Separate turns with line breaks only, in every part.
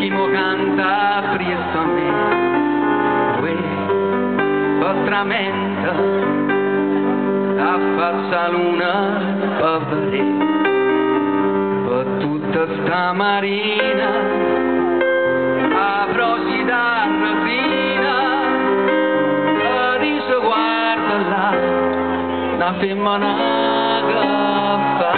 chi mo canta presso a me, uè, potramenta, a faccia luna povere, per tutta sta marina, a prosida rosina, a riso guarda là, una femmina che fa.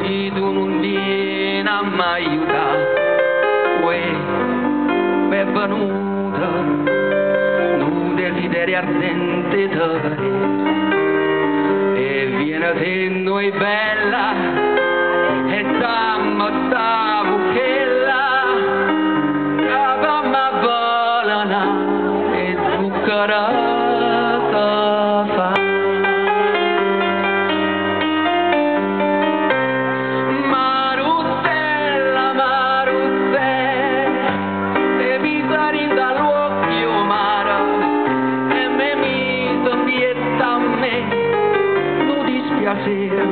Se tu non vieni a m'aiutare, uè, è venuta un desiderio ardente te, e viene te noi bella, e dammi sta buchella, che mamma volana e zuccherata fa. Sera